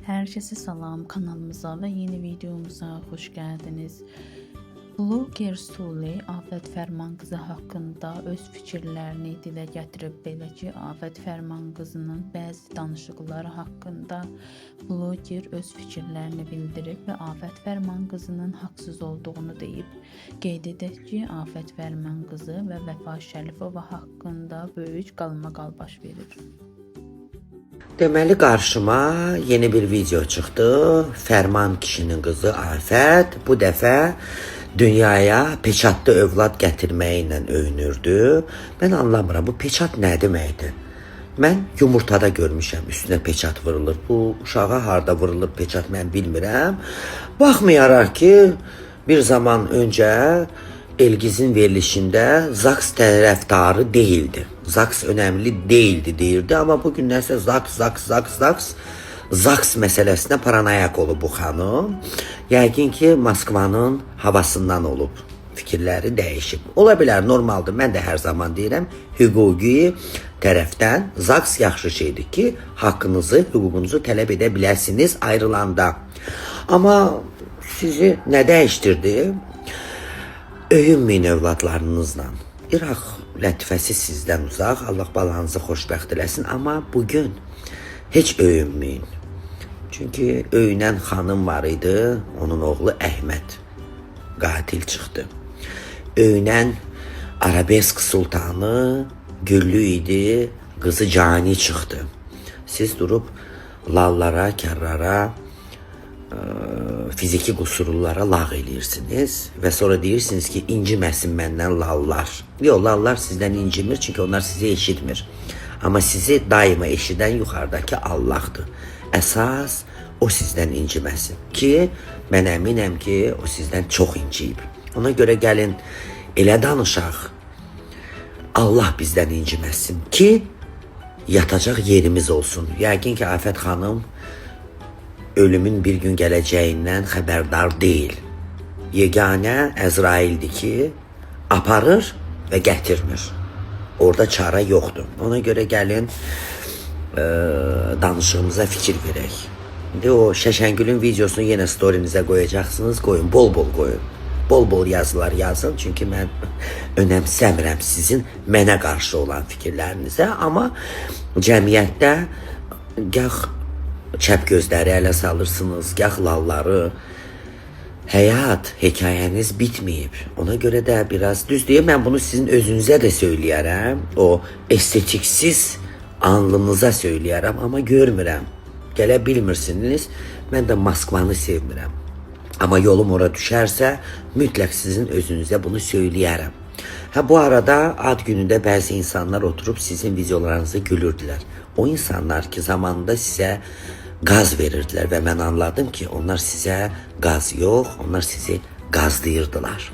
Herkese salam, kanalımıza ve yeni videomuza hoş geldiniz. Blogger Suli Afət Fərman qızı haqqında öz fikirlərini dilə gətirib, belə ki, Afət Fərman qızının bəzi danışıqları haqqında blogger öz fikirlərini bildirib və Afət Fərman qızının haqsız olduğunu deyib. Qeyd edək ki, Afət Fərman qızı və Vəfa Şərifova haqqında böyük qalmaqal baş verir. Deməli qarşıma yeni bir video çıxdı. Fərman kişinin qızı Afət bu dəfə dünyaya peçatlı övlad gətirməklə öyünürdü. Mən anlamıram, bu peçat nə deməkdir? Mən yumurtada görmüşəm, üstünə peçat vurulur. Bu uşağa harda vurulur peçat mən bilmirəm. Baxmayaraq ki, bir zaman öncə Elgiz'in verilişində Zaks tərəfdarı değildi. Zaks önemli değildi deyirdi, ama bugün nəsə Zaks məsələsinə paranoyak olub bu xanım. Yəqin ki, Moskvanın havasından olub. Fikirləri dəyişib. Ola bilər, normaldır. Mən də hər zaman deyirəm, hüquqi tərəfdən Zaks yaxşı şeydir ki, haqqınızı, hüququnuzu tələb edə bilərsiniz ayrılanda. Amma sizi nə dəyişdirdi? Öyünməyin övladlarınızla. İraq lətifəsi sizdən uzaq, Allah balanızı xoşbəxt eləsin, amma bugün heç öyünməyin. Çünki öyünən xanım var idi, onun oğlu Əhməd qatil çıxdı. Öyünən Arabesk sultanı Güllü idi, qızı cani çıxdı. Siz durub lallara, kərrara, fiziki qusurlulara lağ eləyirsiniz və sonra deyirsiniz ki, inciməsin məndən lallar. Yox, lallar sizdən incimir, çünki onlar sizi eşitmir. Amma sizi daima eşidən yuxarıdakı Allahdır. Əsas o sizdən inciməsin ki, mən əminəm ki, o sizdən çox inciyib. Ona görə gəlin, elə danışaq, Allah bizdən inciməsin ki, yatacaq yerimiz olsun. Yəqin ki, Afət xanım ölümün bir gün gələcəyindən xəbərdar deyil. Yeganə Əzraildir ki, aparır və gətirmir. Orada çara yoxdur. Ona görə gəlin, danışığımıza fikir verək. İndi o Şəşəngül'ün videosunu yenə storinizə qoyacaqsınız, qoyun, bol-bol qoyun. Bol-bol yazılar yazın, çünki mən önəmsəmirəm sizin mənə qarşı olan fikirlərinizə, amma cəmiyyətdə gah çəp gözləri ələ salırsınız, gah lalları. Həyat, hekayəniz bitməyib. Ona görə də biraz düz deyim, mən bunu sizin özünüzə də söyləyərəm. O estetiksiz anlınıza söyləyərəm, amma görmürəm. Gələ bilmirsiniz, mən də Moskvanı sevmirəm. Amma yolum ora düşərsə, mütləq sizin özünüzə bunu söyləyərəm. Bu arada ad günündə bəzi insanlar oturub sizin videolarınızı gülürdülər. O insanlar ki, zamanında sizə qaz verirdilər və mən anladım ki, onlar sizə qaz yox, onlar sizi qazlayırdılar.